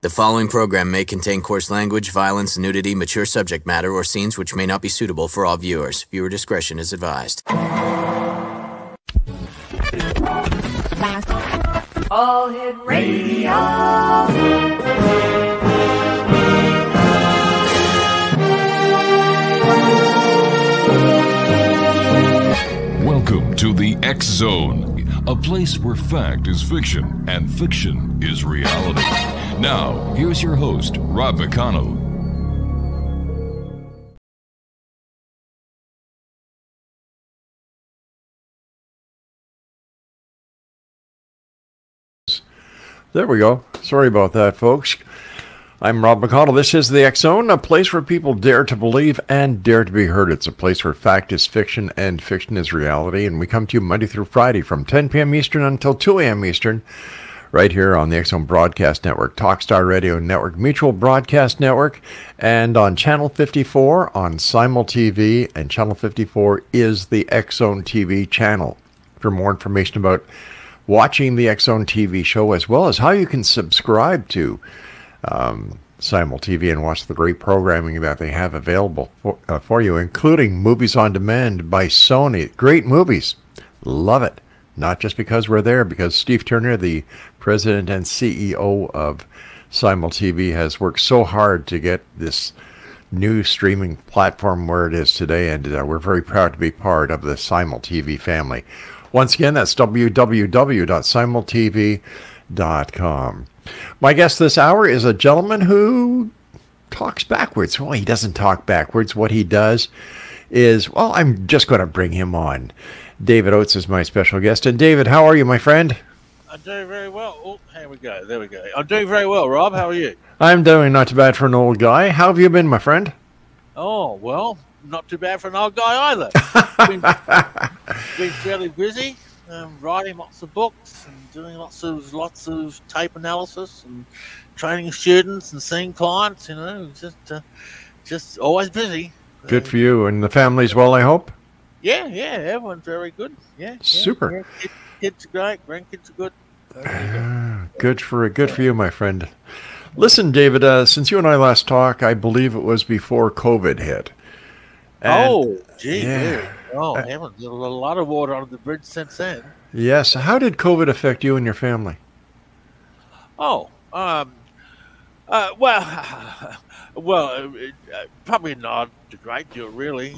The following program may contain coarse language, violence, nudity, mature subject matter, or scenes which may not be suitable for all viewers. Viewer discretion is advised. All Hit Radio. Welcome to the X Zone, a place where fact is fiction and fiction is reality. Now, here's your host, Rob McConnell. There we go. Sorry about that, folks. I'm Rob McConnell. This is the X Zone, a place where people dare to believe and dare to be heard. It's a place where fact is fiction and fiction is reality. And we come to you Monday through Friday from 10 p.m. Eastern until 2 a.m. Eastern, right here on the X Zone Broadcast Network, Talkstar Radio Network, Mutual Broadcast Network, and on Channel 54 on Simul TV. And Channel 54 is the X Zone TV channel. For more information about watching the X Zone TV show, as well as how you can subscribe to Simul TV and watch the great programming that they have available for you, including Movies on Demand by Sony. Great movies. Love it. Not just because we're there, because Steve Turner, the president and CEO of Simul TV, has worked so hard to get this new streaming platform where it is today, and we're very proud to be part of the Simul TV family. Once again, that's www.simultv.com. My guest this hour is a gentleman who talks backwards. Well, he doesn't talk backwards. What he does is, well, I'm just going to bring him on. David Oates is my special guest. And David, how are you, my friend? I'm doing very well. Oh, here we go. There we go. I'm doing very well, Rob. How are you? I'm doing not too bad for an old guy. How have you been, my friend? Oh, well, not too bad for an old guy either. Been fairly busy, writing lots of books and doing lots of tape analysis and training students and seeing clients. You know, just always busy. Good for you, and the family's well, I hope. Yeah, everyone's very good. Yeah, super. Yeah. Kids are great. Grandkids are good. Good for you, my friend. Listen, David, since you and I last talked, I believe it was before COVID hit. And, yeah. Oh, heavens, there's a lot of water under the bridge since then. Yes. How did COVID affect you and your family? Oh, probably not a great deal, really.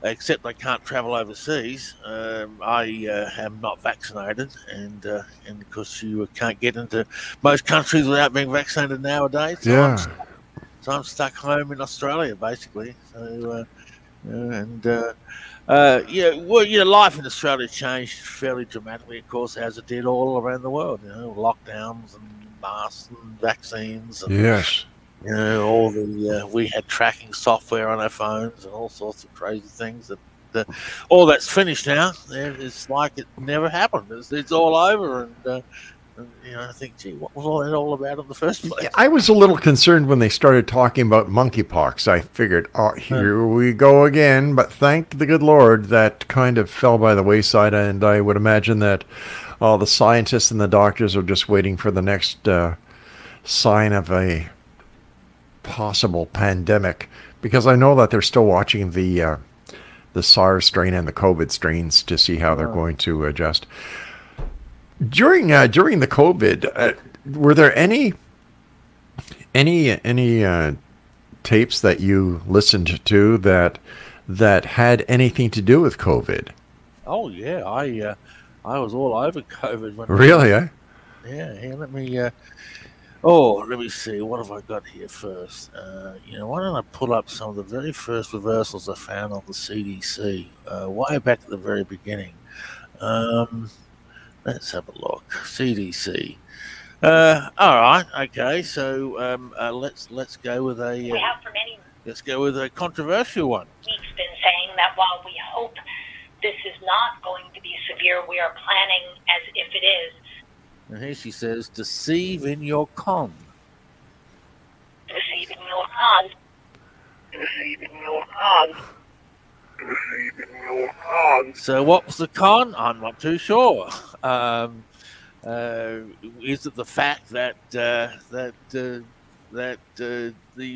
Except I can't travel overseas. I am not vaccinated, and because you can't get into most countries without being vaccinated nowadays. So I'm stuck home in Australia, basically. So, life in Australia changed fairly dramatically, of course, as it did all around the world. You know, lockdowns and masks and vaccines. And, yes. You know, all the we had tracking software on our phones and all sorts of crazy things. All that's finished now. It's like it never happened. It's all over, and I think, gee, what was all that all about in the first place? I was a little concerned when they started talking about monkeypox. I figured, oh, here we go again. But thank the good Lord, that kind of fell by the wayside, and I would imagine that all the scientists and the doctors are just waiting for the next sign of a possible pandemic, because I know that they're still watching the SARS strain and the COVID strains to see how they're going to adjust. During the COVID, were there any tapes that you listened to that had anything to do with COVID? Oh yeah, I was all over COVID. Really? Eh? Yeah. Let me. Let me see. What have I got here first? Why don't I pull up some of the very first reversals I found on the CDC, way back at the very beginning. Let's have a look. CDC. All right. Okay. So let's go with a. Let's go with a controversial one. We've been saying that while we hope this is not going to be severe, we are planning as if it is. And here she says, deceive in your con. Deceive in your con. Deceive in your con. Deceive in your con. So what was the con? I'm not too sure. Is it the fact that the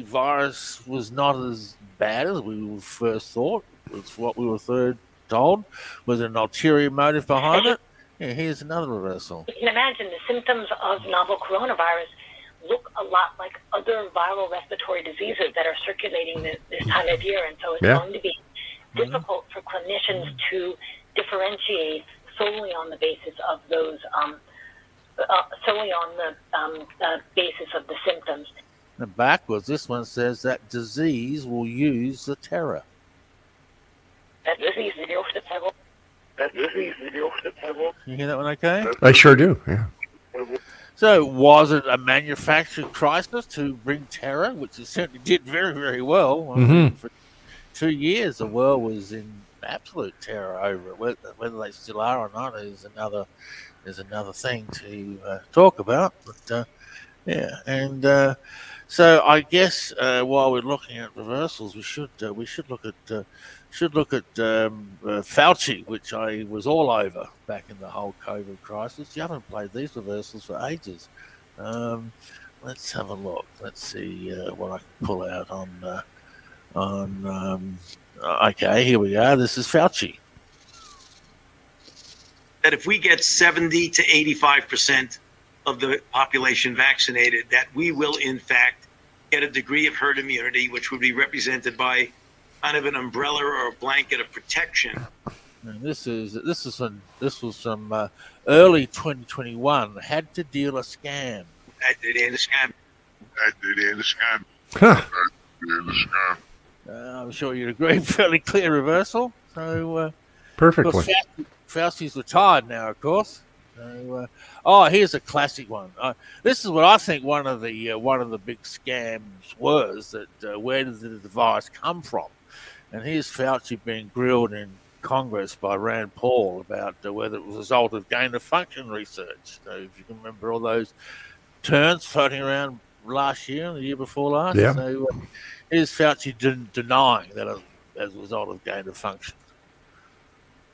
virus was not as bad as we first thought? Was what we were told? Was there an ulterior motive behind it? Yeah, here's another reversal. You can imagine the symptoms of novel coronavirus look a lot like other viral respiratory diseases that are circulating this time of year, and so it's going to be difficult for clinicians to differentiate solely on the basis of those, the basis of the symptoms. And backwards, this one says that disease will use the terror. That disease will use the terror. That disease will use the terror. You hear that one okay? I sure do, yeah. So was it a manufactured crisis to bring terror, which it certainly did very, very well? I mean, for 2 years, the world was in absolute terror over it. Whether they still are or not is another thing to talk about. But so I guess while we're looking at reversals, we should look at Fauci, which I was all over back in the whole COVID crisis. You haven't played these reversals for ages. Let's have a look. Let's see what I can pull out on. Okay, here we are. This is Fauci. That if we get 70 to 85% of the population vaccinated, that we will in fact get a degree of herd immunity, which would be represented by kind of an umbrella or a blanket of protection. And this was from early 2021. Had to deal a scam. I'm sure you'd agree. Fairly clear reversal. So perfectly. Fauci's retired now, of course. So, here's a classic one. This is what I think one of the big scams was. That where did the virus come from? And here's Fauci being grilled in Congress by Rand Paul about whether it was a result of gain-of-function research. So if you can remember all those terms floating around last year and the year before last. Yeah. So here's Fauci denying that as a result of gain-of-function.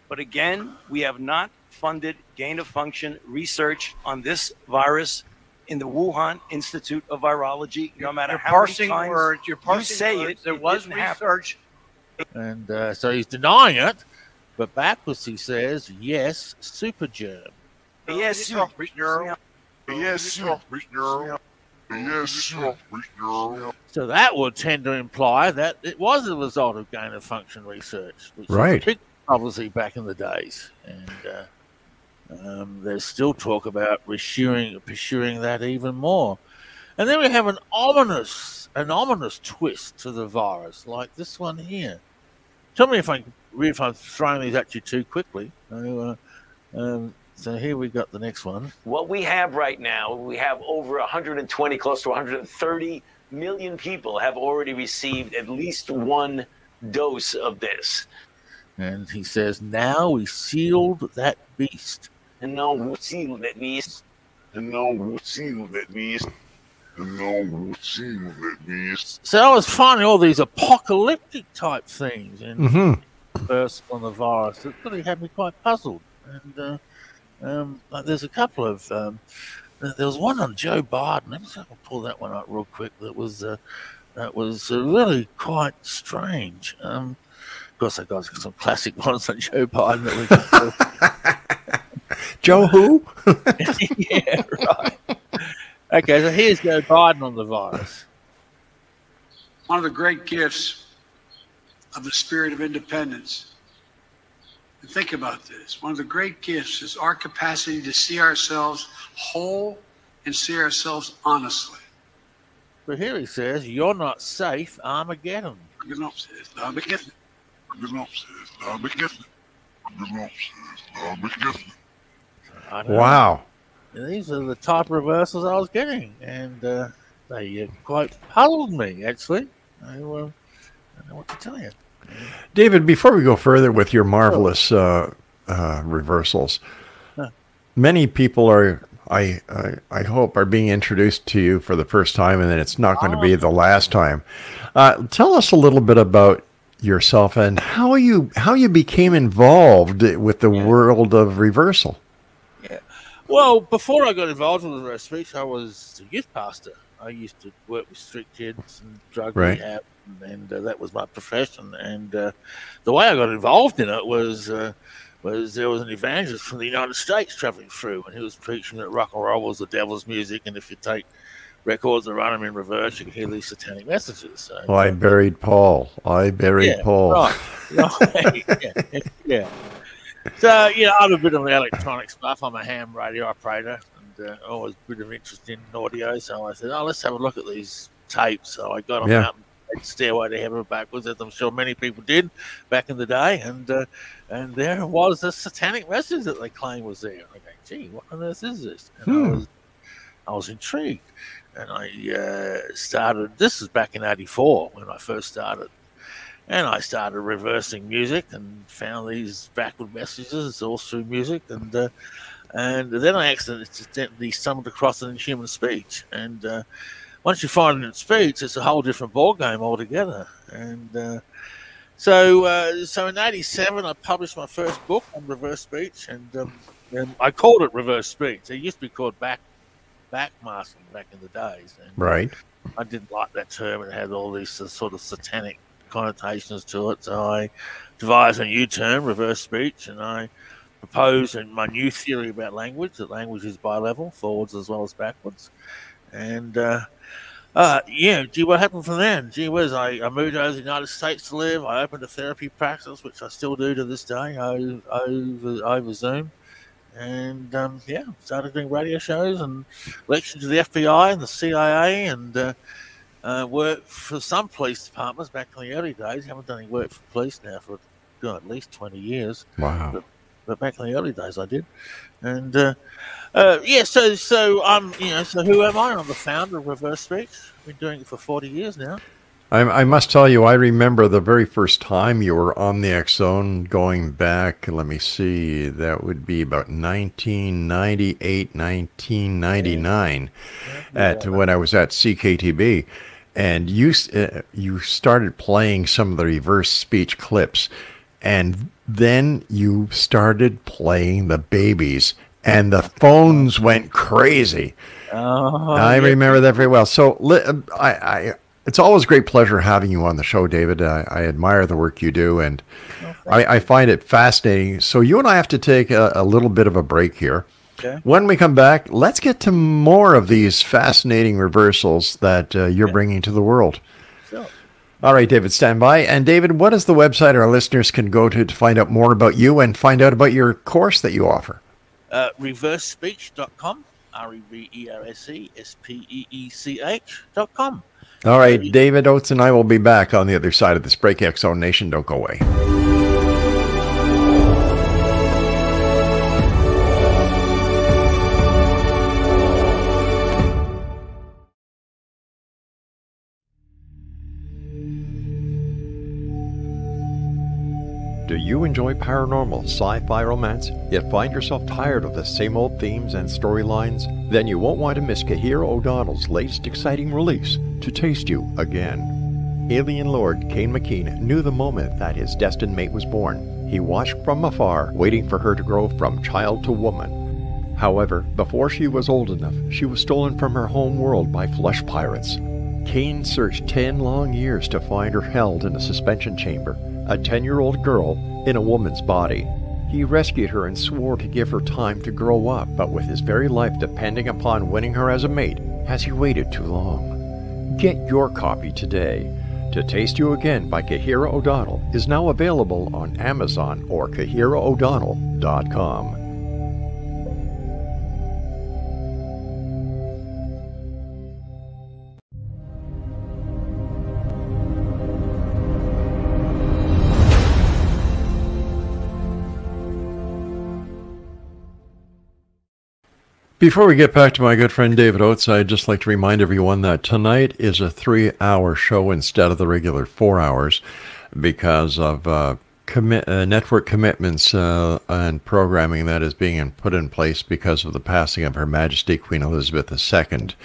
But again, we have not funded gain-of-function research on this virus in the Wuhan Institute of Virology. No matter how many times you say it, there was research. And so he's denying it, but backwards he says, yes, super germ. Yes, super germ. Yes, super germ. Yes, super germ. So that would tend to imply that it was a result of gain-of-function research, which was a big publicity back in the days. And there's still talk about pursuing that even more. And then we have an ominous twist to the virus, like this one here. Tell me if I'm throwing these at you too quickly. So here we got the next one. What we have right now, we have over 120, close to 130 million people have already received at least one dose of this. And he says, now we sealed that beast. And now we sealed that beast. And now we sealed that beast. So I was finding all these apocalyptic type things in verse on the virus that really had me quite puzzled. And there's a couple of there was one on Joe Biden. Let me see if I can pull that one up real quick. That was really quite strange. Of course, I got some classic ones on Joe Biden that we can Joe who? Yeah, right. Okay, so here's Joe Biden on the virus. One of the great gifts of the spirit of independence. And think about this. One of the great gifts is our capacity to see ourselves whole and see ourselves honestly. But here he says, you're not safe, Armageddon. Wow. These are the type of reversals I was getting, and they quite puzzled me, actually. I don't know what to tell you. David, before we go further with your marvelous reversals, many people are, I hope, are being introduced to you for the first time, and then it's not going to be the last time. Tell us a little bit about yourself and how you became involved with the world of reversal. Well, before I got involved with the speech, I was a youth pastor. I used to work with street kids and drug rehab, and that was my profession. And the way I got involved in it was there was an evangelist from the United States traveling through, and he was preaching that rock and roll was the devil's music, and if you take records and run them in reverse, you can hear these satanic messages. So, well, I buried Paul. Paul. Right. Yeah. So, I'm a bit of the electronic stuff. I'm a ham radio operator and always a bit of interest in audio. So I said, let's have a look at these tapes. So I got them out and played Stairway to Heaven backwards, as I'm sure many people did back in the day. And there was a satanic message that they claimed was there. And I go, gee, what on earth is this? And I was intrigued. And I started, this was back in 84 when I first started. And I started reversing music and found these backward messages all through music. And then I accidentally stumbled across it in human speech. And once you find it in speech, it's a whole different ballgame altogether. And so in 87, I published my first book on reverse speech. And I called it reverse speech. It used to be called backmasking back in the days. And, right. I didn't like that term. It had all these sort of satanic connotations to it, so I devised a new term, reverse speech, and I proposed my new theory about language, that language is bi-level, forwards as well as backwards. And gee, what happened from then? Gee whiz, I moved over to the United States to live. I opened a therapy practice, which I still do to this day, over Zoom. And started doing radio shows and lectured to the FBI and the CIA, and worked for some police departments back in the early days. Haven't done any work for police now for at least 20 years. Wow. But back in the early days I did. And so I'm so who am I? I'm the founder of Reverse Speech. I've been doing it for 40 years now. I must tell you, I remember the very first time you were on the X Zone, going back, let me see, that would be about 1998, 1999, when I was at CKTB. And you started playing some of the reverse speech clips, and then you started playing the babies, and the phones went crazy. I remember that very well. So it's always a great pleasure having you on the show, David. I admire the work you do, and I find it fascinating. So you and I have to take a little bit of a break here. Okay. When we come back, let's get to more of these fascinating reversals that you're bringing to the world. Sure. All right, David, stand by. And David, what is the website our listeners can go to find out more about you and find out about your course that you offer? Reversespeech.com, REVERSESPEECH.com. All right, David Oates and I will be back on the other side of this break. X Zone Nation, don't go away. Do you enjoy paranormal, sci-fi romance, yet find yourself tired of the same old themes and storylines? Then you won't want to miss Kahira O'Donnell's latest exciting release, To Taste You Again. Alien Lord Kane McKean knew the moment that his destined mate was born. He watched from afar, waiting for her to grow from child to woman. However, before she was old enough, she was stolen from her home world by flesh pirates. Kane searched 10 long years to find her held in a suspension chamber, a 10-year-old girl in a woman's body. He rescued her and swore to give her time to grow up, but with his very life depending upon winning her as a mate, has he waited too long? Get your copy today. To Taste You Again by Kahira O'Donnell is now available on Amazon or KahiraO'Donnell.com. Before we get back to my good friend David Oates, I'd just like to remind everyone that tonight is a 3-hour show instead of the regular 4 hours because of network commitments and programming that is being put in place because of the passing of Her Majesty Queen Elizabeth II.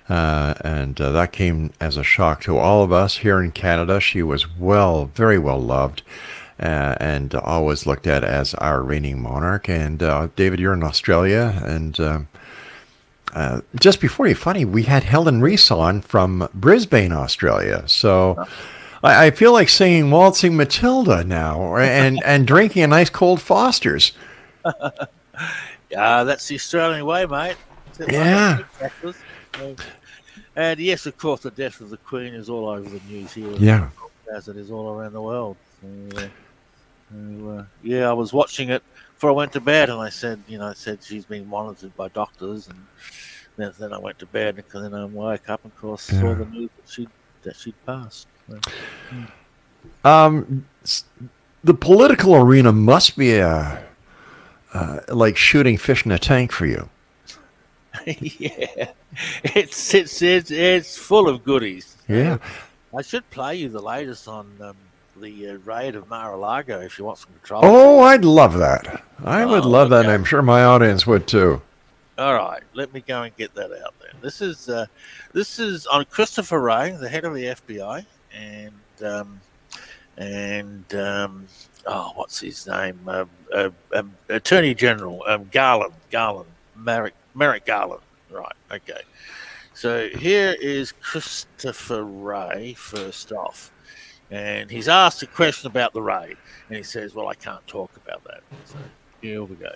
And that came as a shock to all of us here in Canada. She was very well loved. and always looked at as our reigning monarch. And David, you're in Australia, and just before you, funny, we had Helen Rees on from Brisbane, Australia. So I feel like singing Waltzing Matilda now, and drinking a nice cold Foster's. That's the Australian way, mate. Yeah. And yes, of course, the death of the Queen is all over the news here. Yeah. As it is all around the world. Yeah, I was watching it before I went to bed, and I said she's been monitored by doctors, and then I went to bed, and then I woke up and, of course, saw the news that she'd passed. The political arena must be like shooting fish in a tank for you. Yeah, it's full of goodies. Yeah, I should play you the latest on the raid of Mar-a-Lago if you want some control. Oh, I'd love that. I would love that, and I'm sure my audience would too. All right, let me go and get that out there. This is on Christopher Wray, the head of the FBI, and what's his name? Attorney General Garland, Merrick Garland. Right. Okay. So here is Christopher Wray first off, and he's asked a question about the raid, and he says, "Well, I can't talk about that." So here we go.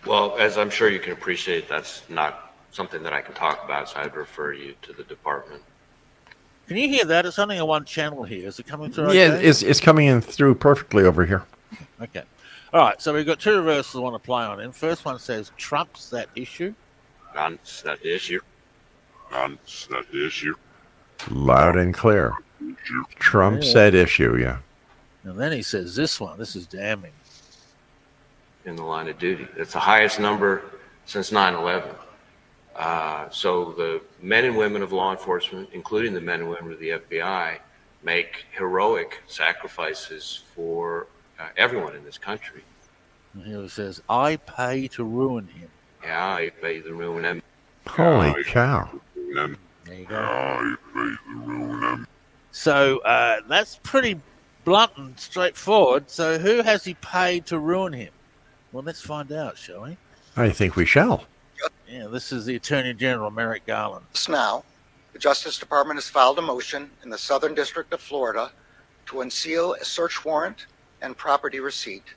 Well, as I'm sure you can appreciate, that's not something that I can talk about, so I'd refer you to the department. Can you hear that? It's only on one channel here. Is it coming through? Yeah, okay? it's coming in through perfectly over here. Okay. All right. So we've got two reversals I want to play on. And first one says, "Trump's that issue." Trump's that issue. Trump's that issue. Loud and clear. Trump's that issue, yeah. And then he says this one. This is damning. In the line of duty. It's the highest number since 9/11. So the men and women of law enforcement, including the men and women of the FBI, make heroic sacrifices for everyone in this country. And here it says, "I pay to ruin him." Yeah, I pay to ruin him. Holy cow. There you go. So that's pretty blunt and straightforward. So who has he paid to ruin him? Well, let's find out, shall we? I think we shall. Yeah, this is the Attorney General, Merrick Garland. Now, the Justice Department has filed a motion in the Southern District of Florida to unseal a search warrant and property receipt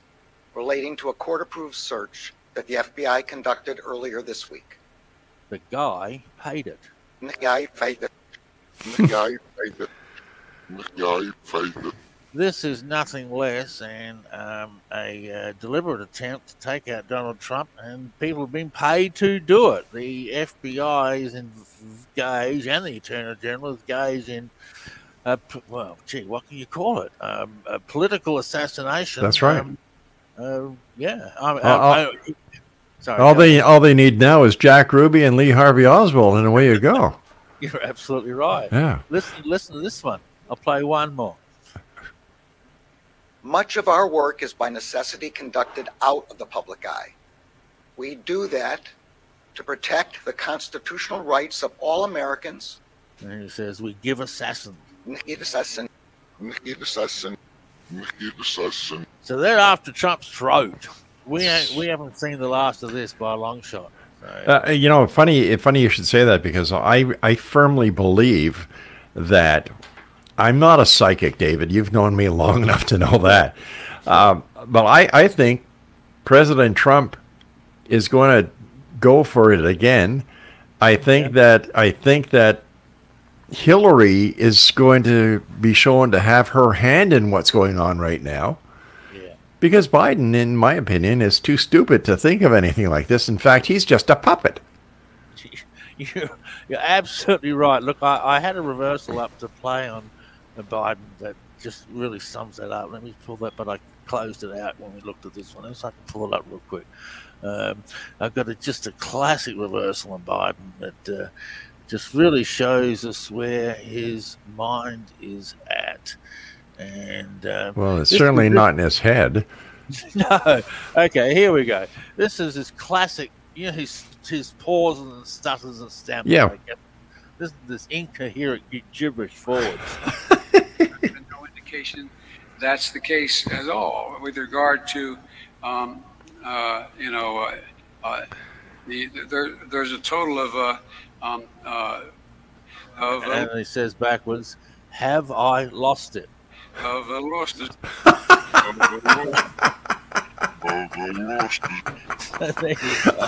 relating to a court-approved search that the FBI conducted earlier this week. The guy paid it. The guy paid it. The guy paid it. The guy paid it. This is nothing less than a deliberate attempt to take out Donald Trump, and people have been paid to do it. The FBI is engaged, and the Attorney General is engaged in, what can you call it? A political assassination. That's right. Sorry. All they need now is Jack Ruby and Lee Harvey Oswald, and away you go. You're absolutely right. Yeah. Listen to this one. I'll play one more. Much of our work is by necessity conducted out of the public eye. We do that to protect the constitutional rights of all Americans. And he says, "We give assassins." So they're after Trump's throat. We haven't seen the last of this by a long shot. So. Funny you should say that, because I firmly believe that. I'm not a psychic, David. You've known me long enough to know that. But I think President Trump is going to go for it again. I think that Hillary is going to be shown to have her hand in what's going on right now. Yeah. Because Biden, in my opinion, is too stupid to think of anything like this. In fact, he's just a puppet. You're absolutely right. Look, I had a reversal up to play on Biden that just really sums that up. Let me pull that, but I closed it out when we looked at this one, so I can pull it up real quick. I've got just a classic reversal on Biden that just really shows us where his mind is at. And well, it's certainly not in his head. No. Okay, here we go. This is his classic. His pauses and stutters and stamps. Yeah. This incoherent gibberish forward. No indication that's the case at all with regard to, there's a total of and he says backwards, "Have I lost it?" Lost it.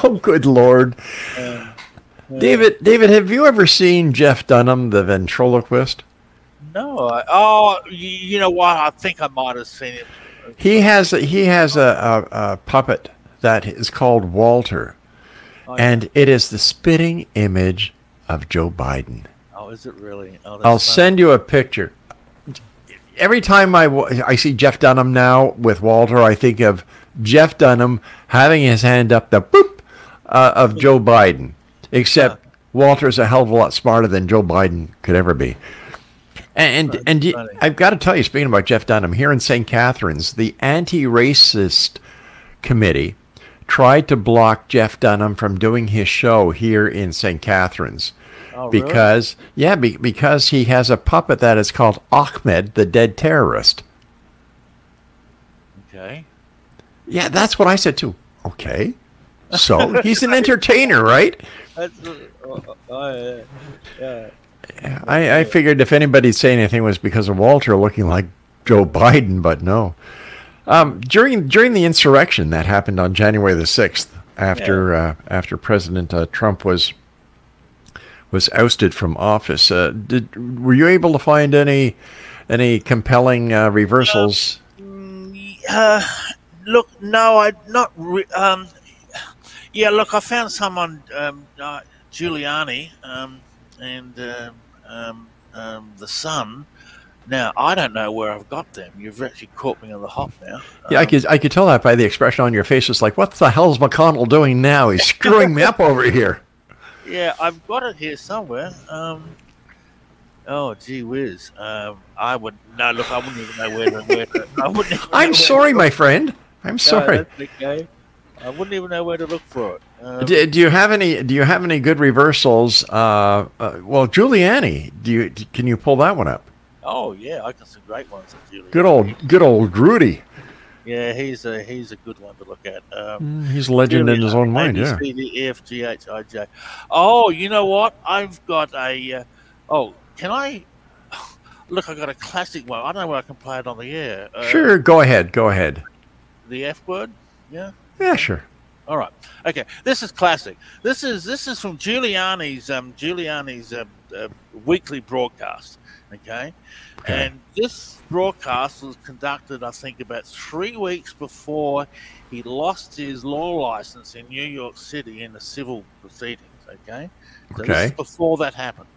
Oh, good Lord. David, have you ever seen Jeff Dunham, the ventriloquist? No. You know what? I think I might have seen it. He has a puppet that is called Walter, and it is the spitting image of Joe Biden. Oh, is it really? Oh, I'll send you a picture. Every time I see Jeff Dunham now with Walter, I think of Jeff Dunham having his hand up the boop of Joe Biden. Except Walter's a hell of a lot smarter than Joe Biden could ever be. And I've got to tell you, speaking about Jeff Dunham, here in St. Catharines, the anti-racist committee tried to block Jeff Dunham from doing his show here in St. Catharines. Oh, because because he has a puppet that is called Ahmed, the dead terrorist. Okay. Yeah, that's what I said too. Okay. So he's an entertainer, right? I figured if anybody'd say anything it was because of Walter looking like Joe Biden, but no. During the insurrection that happened on January the 6th, after President Trump was ousted from office, were you able to find any compelling reversals? Look, no, I not. Yeah, look, I found some on Giuliani and the Sun. Now, I don't know where I've got them. You've actually caught me on the hop now. Yeah, I could tell that by the expression on your face. It's like, what the hell's McConnell doing now? He's screwing me up over here. Yeah, I've got it here somewhere. Oh, gee whiz. I wouldn't even know where to. I'm sorry, my friend. I'm sorry. No, that's okay. I wouldn't even know where to look for it. Do you have any good reversals? Well, Giuliani. Can you pull that one up? Oh yeah, I got some great ones of Giuliani. Good old Grudy. Yeah, he's a good one to look at. He's a legend in his own mind. Yeah. ABCDEFGHIJ. Oh, you know what? I've got a. Can I? Look, I got a classic one. I don't know where I can play it on the air. Sure, go ahead. The F word. Yeah. Yeah, sure. All right. Okay. This is classic. This is from Giuliani's weekly broadcast. Okay. And this broadcast was conducted, I think, about 3 weeks before he lost his law license in New York City in the civil proceedings. Okay. So this is before that happened.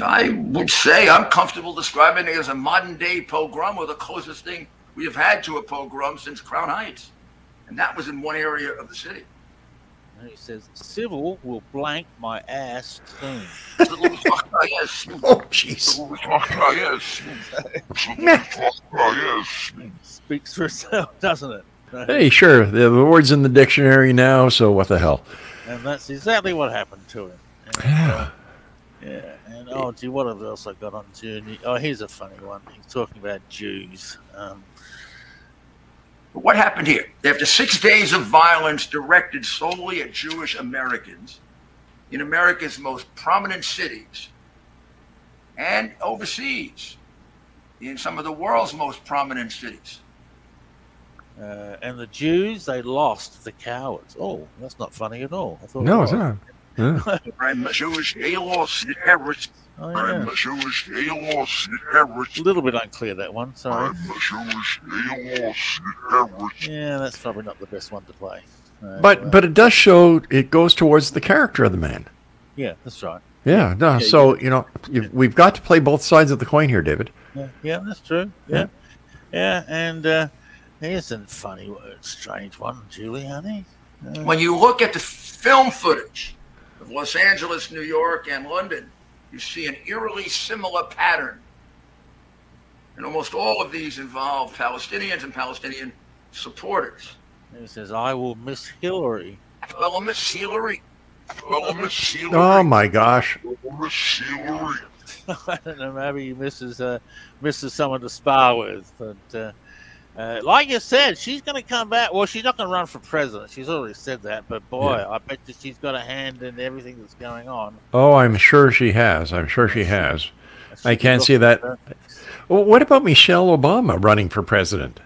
I would say I'm comfortable describing it as a modern-day pogrom, or the closest thing we have had to a pogrom since Crown Heights. And that was in one area of the city. And he says, civil will blank my ass soon. Oh, jeez. Speaks for itself, doesn't it? Hey, sure. The word's in the dictionary now, so what the hell? And that's exactly what happened to him. And, yeah. And, oh, gee, what else I got on June? Oh, here's a funny one. He's talking about Jews. But what happened here? After 6 days of violence directed solely at Jewish Americans in America's most prominent cities and overseas in some of the world's most prominent cities. And the Jews, they lost, the cowards. Oh, that's not funny at all. I thought no, it's not. Yeah. I'm Jewish, they lost the terrorists. Oh, yeah. I'm Jewish, they lost the terrorists. A little bit unclear, that one, sorry. I'm Jewish, they lost the terrorists. Yeah, that's probably not the best one to play. But it does show, it goes towards the character of the man. Yeah, that's right. Yeah, no. So, we've got to play both sides of the coin here, David. Yeah, that's true. Yeah. And here's a funny, strange one, Giuliani. When you look at the film footage of Los Angeles, New York, and London, you see an eerily similar pattern. And almost all of these involve Palestinians and Palestinian supporters. He says, I will miss Hillary. Well, Miss Hillary. Well, Miss Hillary. Oh, my gosh. Miss Hillary. I don't know. Maybe he misses someone to spar with. But like you said, she's going to come back. Well, she's not going to run for president. She's already said that. But boy, I bet you she's got a hand in everything that's going on. Oh, I'm sure she has. I'm sure she has. I can't see that. Well, what about Michelle Obama running for president?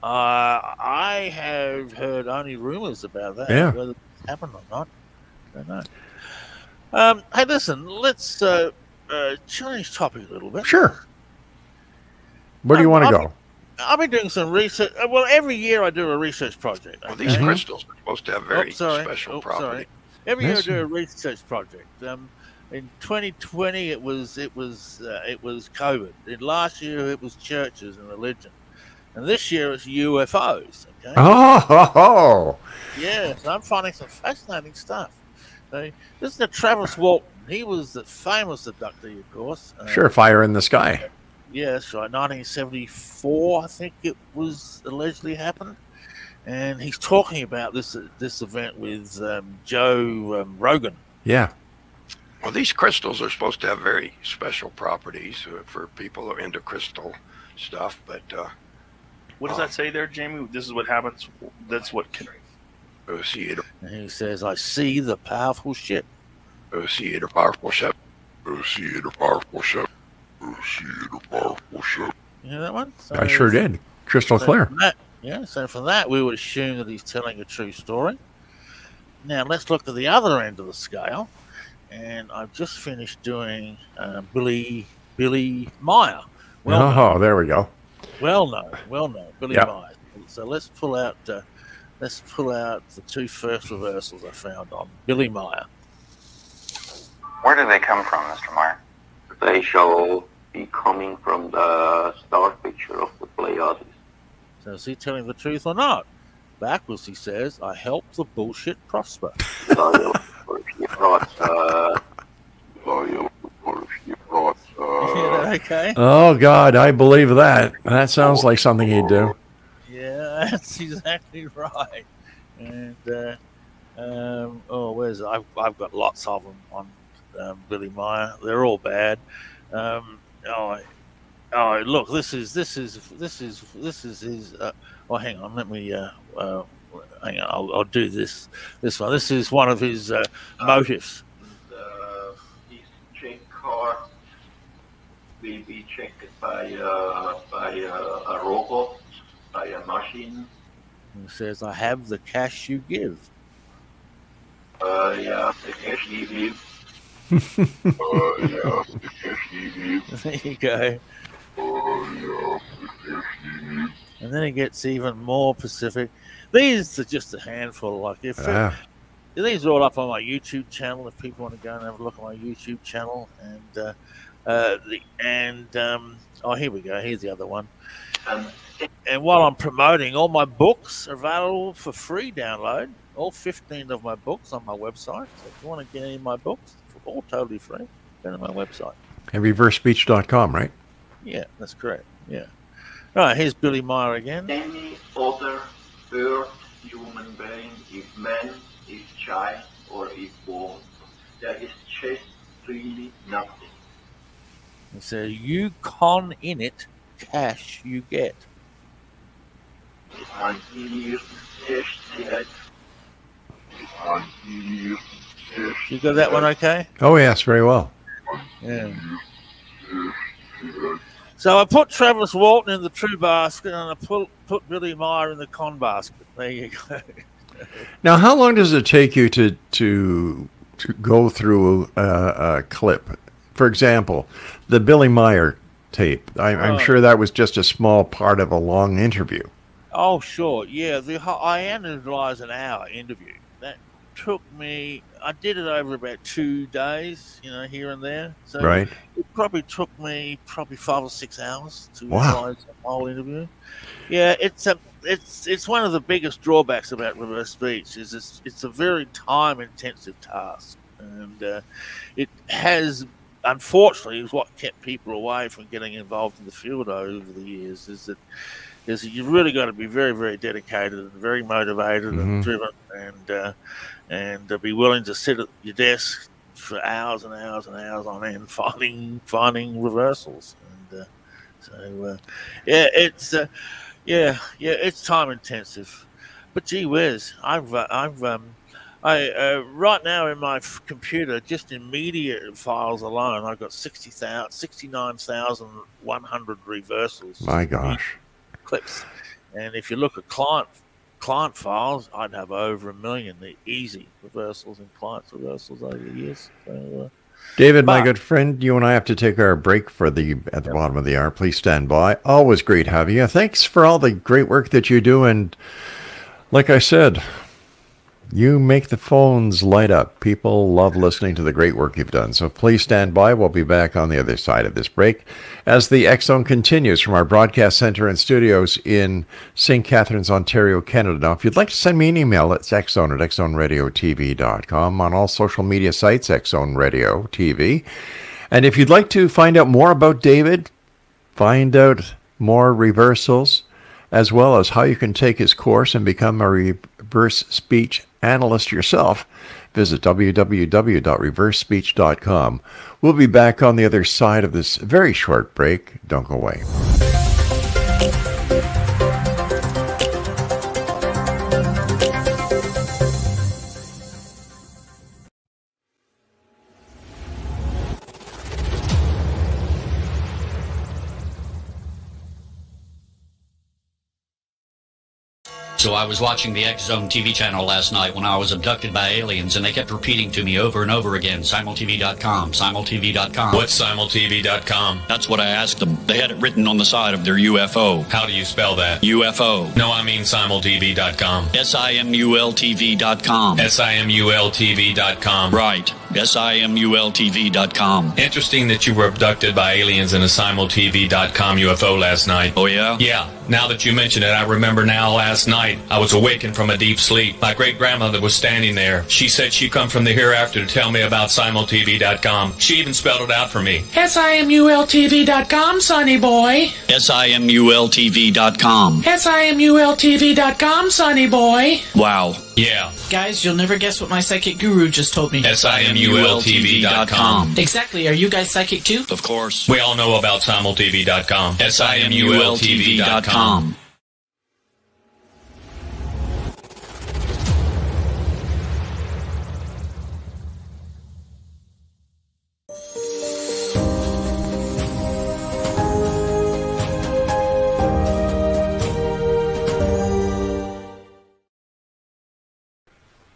I have heard only rumors about that. Yeah. Whether it's happened or not, I don't know. Hey, listen, let's change topic a little bit. Sure. Where do you want to go? I've been doing some research. Well, every year I do a research project. Well, these crystals are supposed to have very special property. Every year I do a research project. In 2020, it was COVID. In last year, it was churches and religion, and this year it's UFOs. Okay. Oh. Yes, I'm finding some fascinating stuff. This is the Travis Walton. He was the famous abductee, of course. Sure, fire in the sky. Yes, right. 1974, I think it was allegedly happened, and he's talking about this event with Joe Rogan. Yeah. Well, these crystals are supposed to have very special properties for people who are into crystal stuff, but what does that say there, Jamie? This is what happens. That's what can. See it. And he says, "I see the powerful ship. See it, a powerful ship. See it, a powerful ship. See it, a powerful ship." You know that one? So I sure did. Crystal clear. So from that, we would assume that he's telling a true story. Now, let's look at the other end of the scale. And I've just finished doing Billy Meyer. There we go. Well known, Billy Meyer. So let's pull out the two first reversals I found on Billy Meyer. Where do they come from, Mr. Meyer? They shall be coming from the star picture of the Pleiades. So is he telling the truth or not? Backwards, he says, "I help the bullshit prosper." Okay. Oh God, I believe that. That sounds like something he'd do. Yeah, that's exactly right. And where's I've got lots of them on Billy Meyer. They're all bad. Look, this is his. Hang on, let me. Hang on, I'll do this one. This is one of his motives. His check card will be checked by a robot, by a machine. He says, "I have the cash you give." The cash you give. The cash you give. There you go. And then it gets even more specific. These are just a handful. Like these are all up on my YouTube channel. If people want to go and have a look at my YouTube channel, here we go. Here's the other one. And while I'm promoting, all my books are available for free download. All 15 of my books on my website. So if you want to get any of my books, all totally free, go to my website. And reversespeech.com, right? Yeah, that's correct. Yeah. Right, here's Billy Meyer again. Any other earth human being, if man, if child, or if born, there is just really nothing. He says, "You con in it, cash you get." You got that one okay? Oh, yes, very well. Yeah. So I put Travis Walton in the true basket, and I put Billy Meyer in the con basket. There you go. Now, how long does it take you to go through a clip? For example, the Billy Meyer tape. I'm sure that was just a small part of a long interview. Oh, sure. Yeah, I analysed an hour interview. That took me, I did it over about 2 days, here and there. So right. It probably took me 5 or 6 hours to analyze the whole interview. Yeah, it's one of the biggest drawbacks about reverse speech is it's a very time-intensive task. And it has, unfortunately, is what kept people away from getting involved in the field over the years, is that you've really got to be very, very dedicated and very motivated and driven and be willing to sit at your desk for hours and hours and hours on end finding reversals, and it's time intensive. But gee whiz, I right now in my computer, just in media files alone, I've got 69,100 reversals. My gosh. Clips. And if you look at client files, I'd have over 1 million. They're easy reversals and clients reversals over the years. So, David, my good friend, you and I have to take our break at the bottom of the hour. Please stand by. Always great having you. Thanks for all the great work that you do. And like I said, you make the phones light up. People love listening to the great work you've done. So please stand by. We'll be back on the other side of this break as the X Zone continues from our broadcast center and studios in St. Catharines, Ontario, Canada. Now, if you'd like to send me an email, it's xzone@xzoneradiotv.com. On all social media sites, X Zone Radio TV. And if you'd like to find out more about David, find out more reversals, as well as how you can take his course and become a reverse speech analyst yourself, visit www.reversespeech.com. We'll be back on the other side of this very short break. Don't go away. So I was watching the X Zone TV channel last night when I was abducted by aliens, and they kept repeating to me over and over again, simultv.com, simultv.com. What's simultv.com? That's what I asked them. They had it written on the side of their UFO. How do you spell that? UFO. No, I mean simultv.com. simultv.com. simultv.com. Right. simultv.com. Interesting that you were abducted by aliens in a simultv.com UFO last night. Oh, yeah? Yeah. Now that you mention it, I remember now last night I was awakened from a deep sleep. My great-grandmother was standing there. She said she'd come from the hereafter to tell me about simultv.com. She even spelled it out for me. simultv.com, sonny boy. simultv.com. simultv.com, sonny boy. Wow. Yeah. Guys, you'll never guess what my psychic guru just told me. simultv.com. Exactly. Are you guys psychic too? Of course. We all know about simultv.com. simultv.com.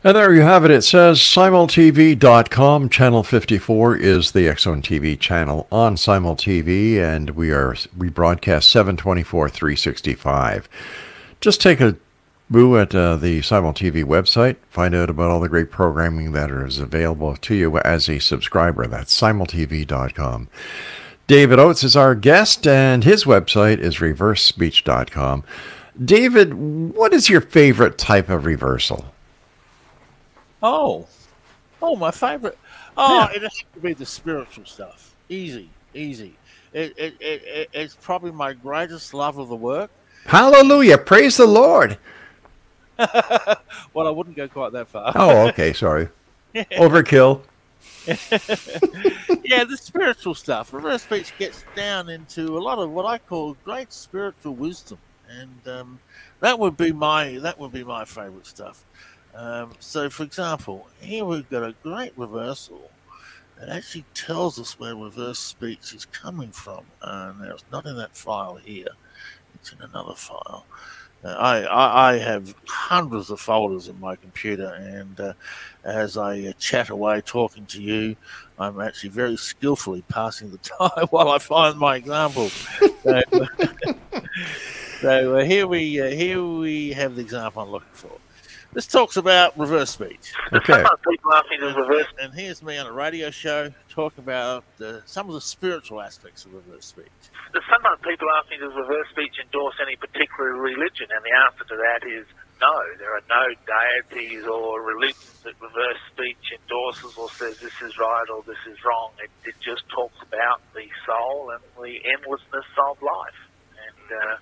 And there you have it. It says simultv.com. Channel 54 is the X Zone TV channel on Simul TV, and we broadcast 7/24, 365. Just take a boo at the Simul TV website. Find out about all the great programming that is available to you as a subscriber. That's simultv.com. David Oates is our guest, and his website is reversespeech.com. David, what is your favorite type of reversal? Oh, my favorite. It has to be the spiritual stuff. Easy. It's probably my greatest love of the work. Hallelujah. Praise the Lord. Well, I wouldn't go quite that far. Oh, okay. Sorry. Overkill. Yeah, the spiritual stuff. Reverse speech gets down into a lot of what I call great spiritual wisdom, and that would be my favorite stuff. So, for example, here we've got a great reversal that actually tells us where reverse speech is coming from. Now, it's not in that file here. It's in another file. I have hundreds of folders in my computer, and as I chat away talking to you, I'm actually very skillfully passing the time while I find my examples. So here we have the example I'm looking for. This talks about reverse speech. Okay. People ask me to reverse, and here's me on a radio show talking about some of the spiritual aspects of reverse speech. Sometimes people ask me, does reverse speech endorse any particular religion? And the answer to that is no. There are no deities or religions that reverse speech endorses or says this is right or this is wrong. It just talks about the soul and the endlessness of life. And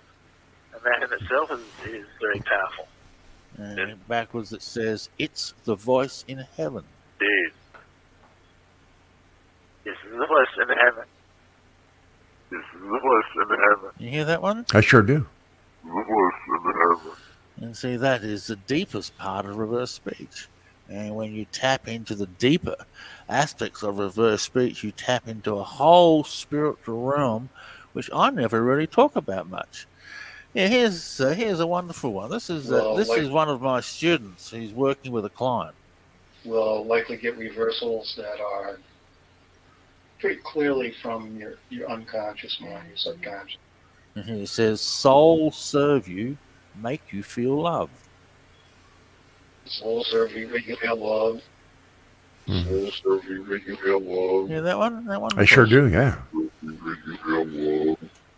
that in itself is very powerful. And backwards it says, it's the voice in heaven. Dude. the bliss in heaven. This is the bliss in heaven. You hear that one? I sure do. The bliss in heaven. And see, that is the deepest part of reverse speech. And when you tap into the deeper aspects of reverse speech, you tap into a whole spiritual realm, which I never really talk about much. Yeah, here's a wonderful one. This is one of my students. He's working with a client. Will likely get reversals that are pretty clearly from your unconscious mind, your subconscious. And he says, "Soul serve you, make you feel loved." Soul serve you, make you feel loved. Soul serve you, make you feel loved. Yeah, that one. That one. I sure do. Yeah.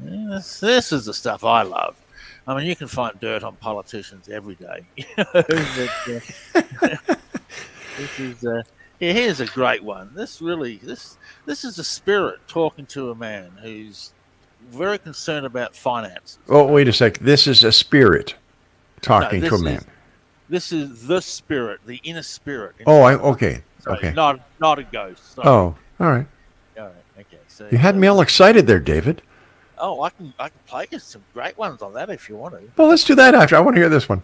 Yeah, this is the stuff I love. I mean, you can find dirt on politicians every day. This is here's a great one. This is a spirit talking to a man who's very concerned about finances. Oh, wait a sec. This is a spirit talking to a man. This is the spirit, the inner spirit. Oh, okay. Sorry, Okay. Not a ghost. Sorry. Oh, all right. All right. Okay. So You had me all excited there, David. Oh, I can play you some great ones on that if you want to. Well, let's do that after. I want to hear this one.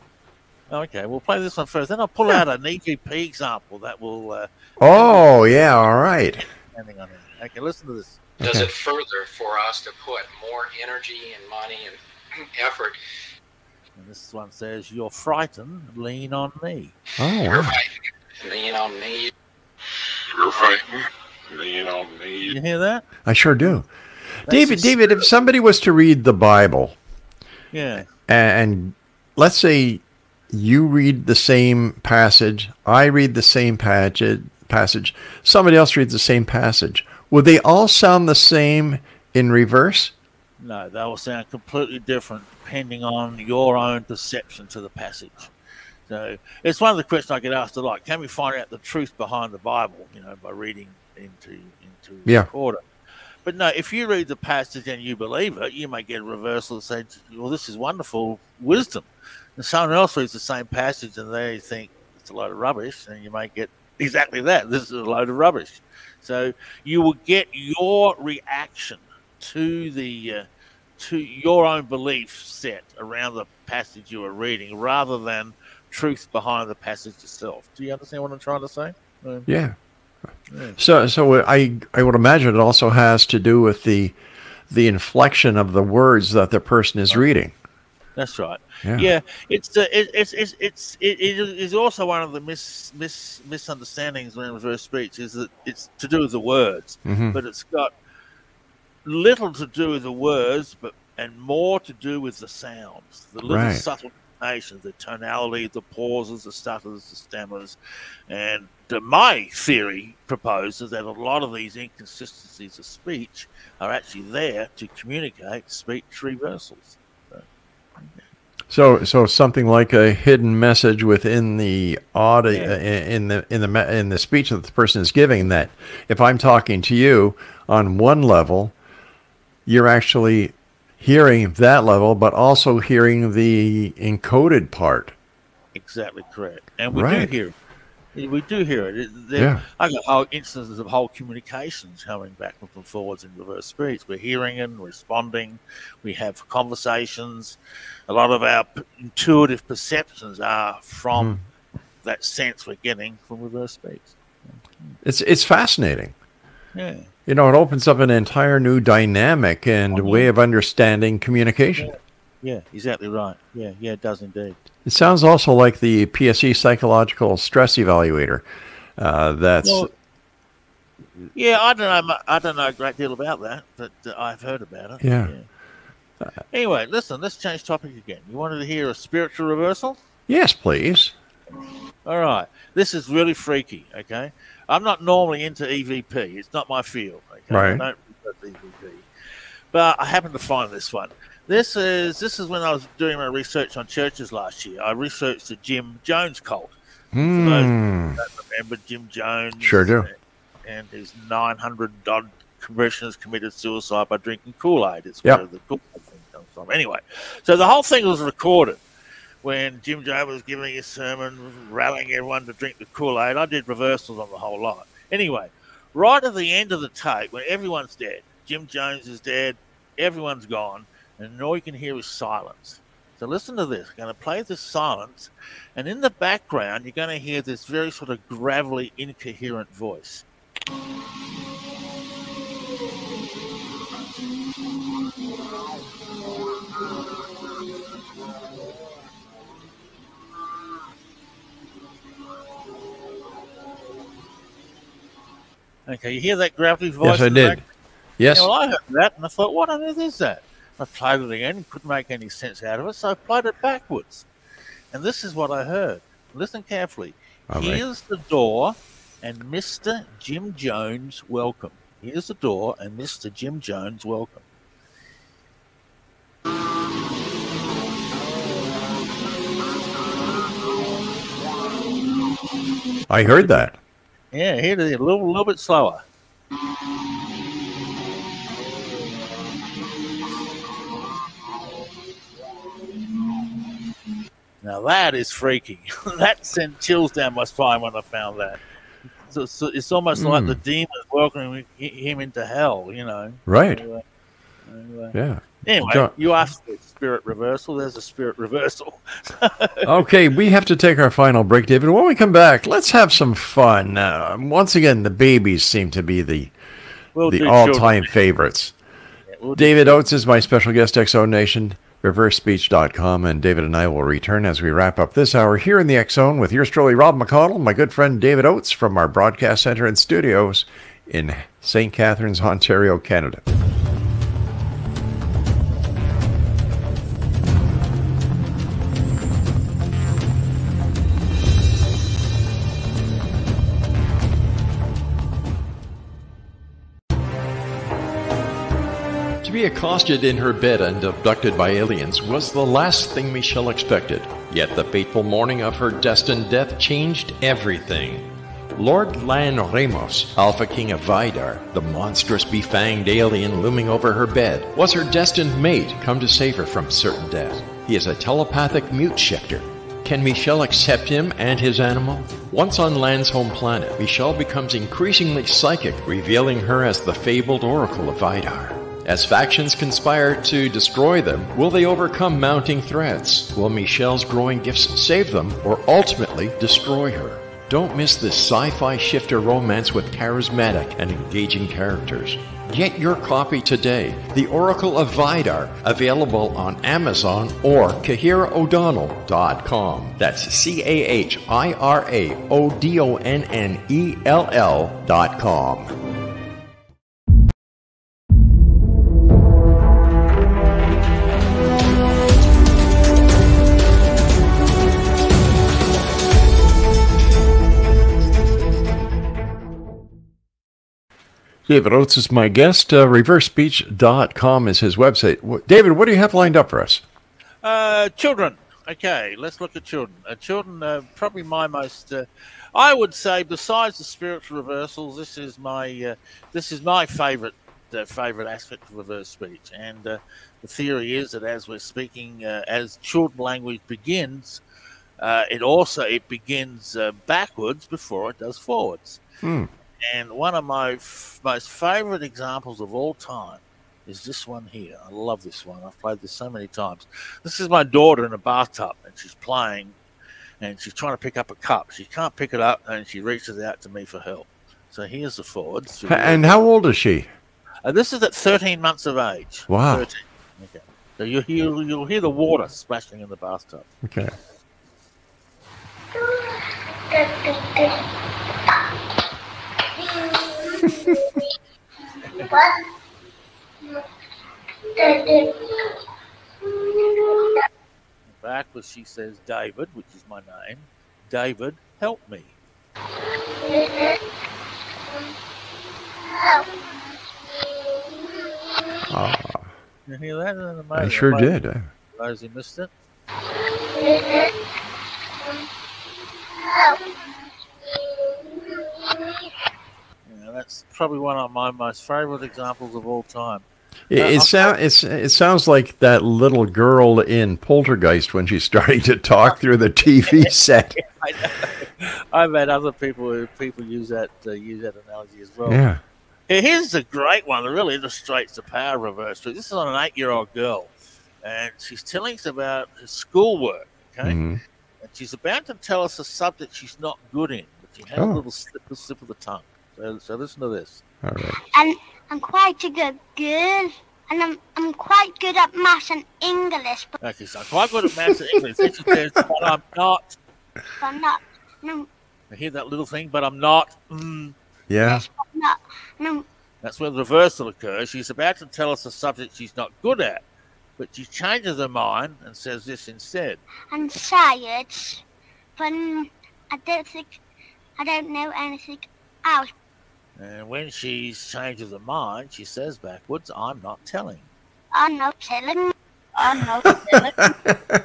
Okay, we'll play this one first. Then I'll pull out an EVP example that will. Oh, yeah. All right. Depending on it. Okay, listen to this. Does it further for us to put more energy and money and effort? And this one says, "You're frightened. Lean on me." Oh, You're wow. frightened. Lean on me. You're frightened. Lean on me. You hear that? I sure do. That's David, if somebody was to read the Bible, Yeah. and let's say you read the same passage, I read the same passage, somebody else reads the same passage, would they all sound the same in reverse? No, they will sound completely different depending on your own perception to the passage. So it's one of the questions I get asked a lot. Can we find out the truth behind the Bible, by reading into Yeah. order? But no, if you read the passage and you believe it, you may get a reversal and say, "Well, this is wonderful wisdom." And someone else reads the same passage and they think it's a load of rubbish, and you may get exactly that. This is a load of rubbish. So you will get your reaction to the to your own belief set around the passage you are reading, rather than truth behind the passage itself. Do you understand what I'm trying to say? Yeah. So I would imagine it also has to do with the inflection of the words that the person is reading. That's right. Yeah. It is also one of the misunderstandings around reverse speech is that it's to do with the words, but it's got little to do with the words, and more to do with the sounds, the little subtle intonations, the tonality, the pauses, the stutters, the stammers, and my theory proposes that a lot of these inconsistencies of speech are actually there to communicate speech reversals. So something like a hidden message within the audio, in the speech that the person is giving, that if I'm talking to you on one level, you're actually hearing that level, but also hearing the encoded part. Exactly correct. And we do hear it. We do hear it. I got whole instances of whole communications coming backwards and forwards in reverse speech. We're hearing and responding. We have conversations. A lot of our intuitive perceptions are from that sense we're getting from reverse speech. It's fascinating. Yeah. It opens up an entire new dynamic and way of understanding communication. Yeah, exactly right. Yeah, it does indeed. It sounds also like the PSE psychological stress evaluator. I don't know a great deal about that, but I've heard about it. Yeah. Anyway, listen, let's change topic again. You wanted to hear a spiritual reversal? Yes, please. All right. This is really freaky, okay? I'm not normally into EVP. It's not my field, okay? Right. I don't research EVP. But I happened to find this one. This is when I was doing my research on churches last year. I researched the Jim Jones cult. For those who don't remember Jim Jones. Sure do. And his 900-odd commissioners committed suicide by drinking Kool-Aid. It's where the Kool-Aid thing comes from. Anyway, so the whole thing was recorded when Jim Jones was giving his sermon, rallying everyone to drink the Kool-Aid. I did reversals on the whole lot. Anyway, right at the end of the tape, when everyone's dead, Jim Jones is dead, everyone's gone, and all you can hear is silence. So listen to this. I'm going to play this silence, and in the background, you're going to hear this very sort of gravelly, incoherent voice. Okay, you hear that gravelly voice? Yes, I did. Yes. Yeah, well, I heard that, and I thought, what on earth is that? I played it again, couldn't make any sense out of it, so I played it backwards. And this is what I heard. Listen carefully. All right. Here's the door, and Mr. Jim Jones, welcome. Here's the door, and Mr. Jim Jones, welcome. I heard that. Yeah, here it is, a little bit slower. Now that is freaky. That sent chills down my spine when I found that. So it's almost like the demons welcoming him into hell, you know. Right. Yeah. Anyway, John, you asked for spirit reversal. There's a spirit reversal. okay, we have to take our final break, David. When we come back, let's have some fun. Once again, the babies seem to be the all-time favorites. Yeah, David Oates is my special guest, XO Nation, reversespeech.com, and David and I will return as we wrap up this hour here in the X Zone with yours truly, Rob McConnell, my good friend David Oates from our broadcast center and studios in St. Catharines, Ontario, Canada. To be accosted in her bed and abducted by aliens was the last thing Michelle expected. Yet the fateful morning of her destined death changed everything. Lord Lan Ramos, Alpha King of Vidar, the monstrous befanged alien looming over her bed, was her destined mate come to save her from certain death. He is a telepathic mute shifter. Can Michelle accept him and his animal? Once on Lan's home planet, Michelle becomes increasingly psychic, revealing her as the fabled Oracle of Vidar. As factions conspire to destroy them, will they overcome mounting threats? Will Michelle's growing gifts save them, or ultimately destroy her? Don't miss this sci-fi shifter romance with charismatic and engaging characters. Get your copy today, The Oracle of Vidar, available on Amazon or CahiraO'Donnell.com. That's CahiraO'Donnell.com. David Oates is my guest. ReverseSpeech.com is his website. David, what do you have lined up for us? Children. Okay, let's look at children. Children, probably my most, I would say, besides the spiritual reversals, this is my favorite aspect of reverse speech. And the theory is that as we're speaking, as children language begins, it begins backwards before it does forwards. And one of my most favorite examples of all time is this one here. I love this one. I've played this so many times. This is my daughter in a bathtub, and she's playing, and she's trying to pick up a cup. She can't pick it up, and she reaches out to me for help. So here's the forwards. And how old is she? This is at 13 months of age. Wow. 13. Okay. So you'll hear the water splashing in the bathtub. Okay. Backwards, she says, David, which is my name. David, help me. You hear that? I sure did. Those who missed it. That's probably one of my most favorite examples of all time. It sounds like that little girl in Poltergeist when she's starting to talk through the TV set. I've had other people use that analogy as well. Yeah. Here's a great one that really illustrates the power of reverse truth. This is on an 8-year-old girl, and she's telling us about her schoolwork. Okay, and she's about to tell us a subject she's not good in, but she had a little slip of the tongue. So listen to this. All right. And I'm quite a good girl, and I'm quite good at maths and English. But Okay, so I'm quite good at maths and English. Then she says, but I'm not. I'm not. No, I hear that little thing, but I'm not. Yeah. I'm not. No. That's where the reversal occurs. She's about to tell us a subject she's not good at, but she changes her mind and says this instead. I'm science, but I don't know anything else. And when she changes her mind, she says backwards, I'm not telling. I'm not telling. I'm not telling.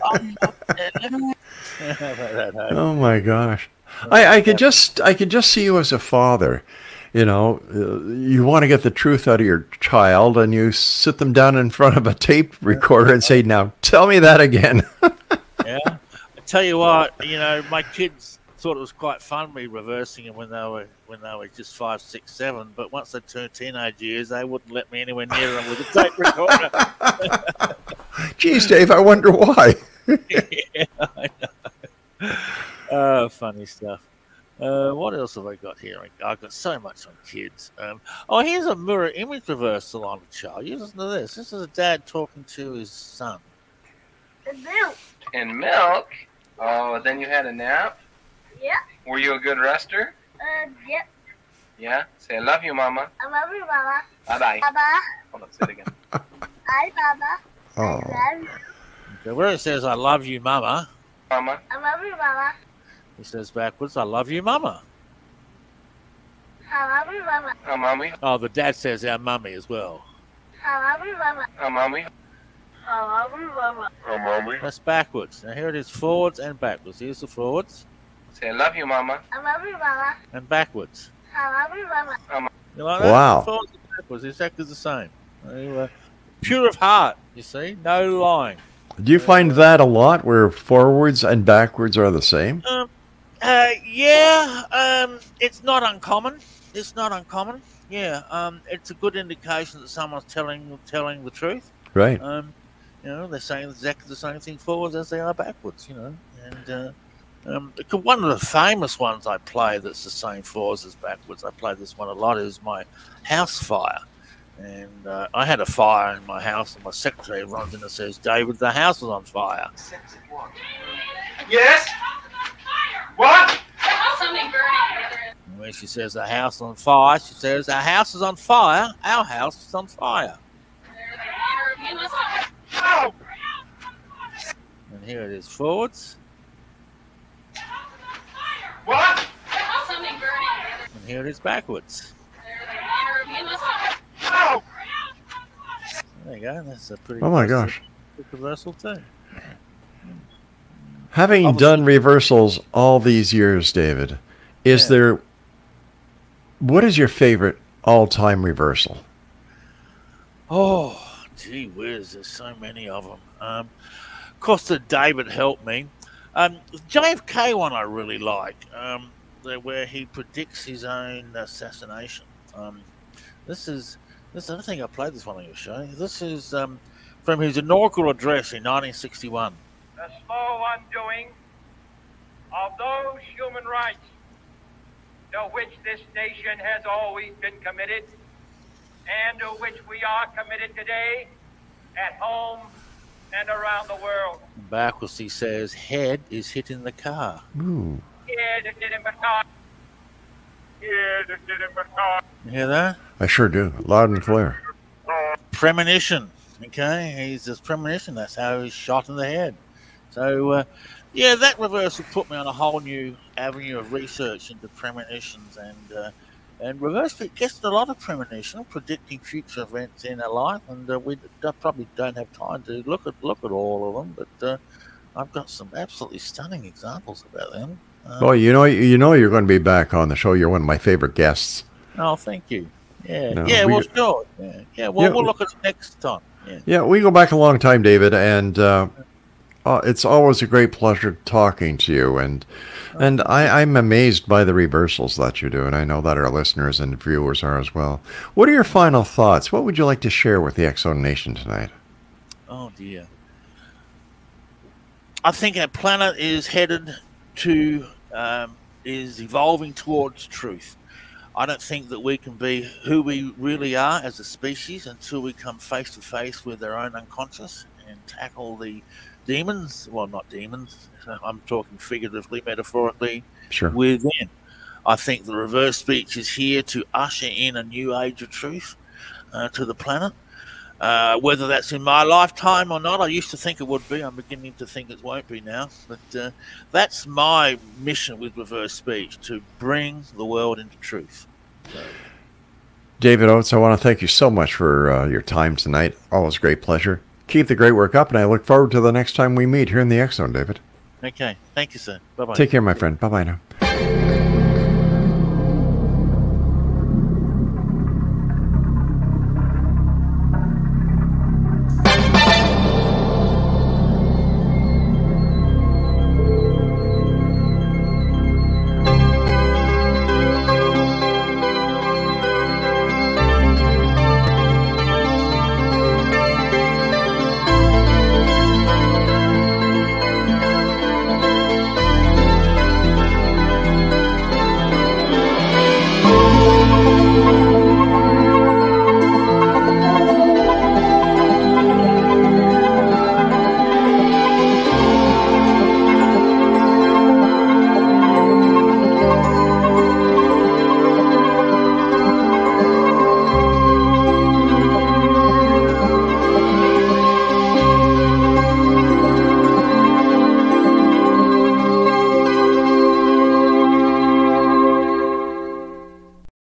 I'm not telling. Oh my gosh. I could just see you as a father. You know, you want to get the truth out of your child, and you sit them down in front of a tape recorder and say, "Now, tell me that again." Yeah, I tell you what, you know, my kids thought it was quite fun me reversing them when they were just 5, 6, 7. But once they turned teenage years, they wouldn't let me anywhere near them with a tape recorder. Geez, Dave, I wonder why. Yeah, I know. Oh, funny stuff. What else have I got here? I've got so much on kids. Here's a mirror image reversal on a child. You listen to this. This is a dad talking to his son. Milk. And milk? Oh, then you had a nap? Yeah. Were you a good rester? Yep. Yeah? Say, I love you, Mama. I love you, Mama. Bye-bye. Baba. Hold on, say it again. Hi, Baba. Oh. I love you. Okay, where it says, I love you, Mama, Mama. I love you, Mama. he says backwards, I love you, Mama. I love you, Mama. Oh, Mommy. Oh, the dad says our mummy as well. I love you, Mama. Oh, Mommy. I love you, Mama. Oh, Mommy. That's backwards. Now here it is forwards and backwards. Here's the forwards Say, I love you, Mama. I love you, Mama. and backwards. I love you, Mama. You like that? Wow. Forwards and backwards, exactly the same. Pure of heart, you see, no lying. Do you find that a lot, where forwards and backwards are the same? It's not uncommon. It's not uncommon. Yeah, it's a good indication that someone's telling the truth. Right. You know, they're saying exactly the same thing forwards as they are backwards. You know, and one of the famous ones I play that's the same forwards as backwards. I play this one a lot. Is my house fire. And I had a fire in my house, and my secretary runs in and says, David, the house is on fire. Yes? What? Something burning. And when she says the house on fire, she says, our house is on fire, our house is on fire. And here it is forwards. What? Something burning. And here it is backwards. There you go. That's a pretty. Oh my gosh. Reversal too. Having done reversals all these years, David, what is your favorite all-time reversal? Oh, gee whiz, there's so many of them. Of course, David helped me. JFK one I really like, where he predicts his own assassination. I think I played this one on your show. This is from his inaugural address in 1961. The slow undoing of those human rights to which this nation has always been committed and to which we are committed today at home and around the world. Backwards he says, head is hitting the car. Ooh. Head is hitting the car. Head is hitting the car. You hear that? I sure do. Loud and clear. Premonition. Okay, he's just premonition. That's how he's shot in the head. So, that reversal put me on a whole new avenue of research into premonitions, and reverse gets a lot of premonition, predicting future events in our life, and we probably don't have time to look at all of them, but I've got some absolutely stunning examples about them. You know you're going to be back on the show. You're one of my favorite guests. Oh, thank you. Yeah, No, yeah, we- well, sure. Yeah, we'll look at it next time. Yeah. Yeah, we go back a long time, David, and It's always a great pleasure talking to you, and I'm amazed by the reversals that you do, and I know that our listeners and viewers are as well. What are your final thoughts? What would you like to share with the X Zone Nation tonight? Oh dear. I think our planet is headed to, is evolving towards truth. I don't think that we can be who we really are as a species until we come face to face with our own unconscious and tackle the demons. Well, not demons. I'm talking figuratively, metaphorically, Sure. within. I think the reverse speech is here to usher in a new age of truth to the planet. Whether that's in my lifetime or not, I used to think it would be. I'm beginning to think it won't be now. But that's my mission with reverse speech, to bring the world into truth. David Oates, I want to thank you so much for your time tonight. Always a great pleasure. Keep the great work up, and I look forward to the next time we meet here in the X Zone, David. Okay. Thank you, sir. Bye-bye. Take care, my friend. Bye-bye now.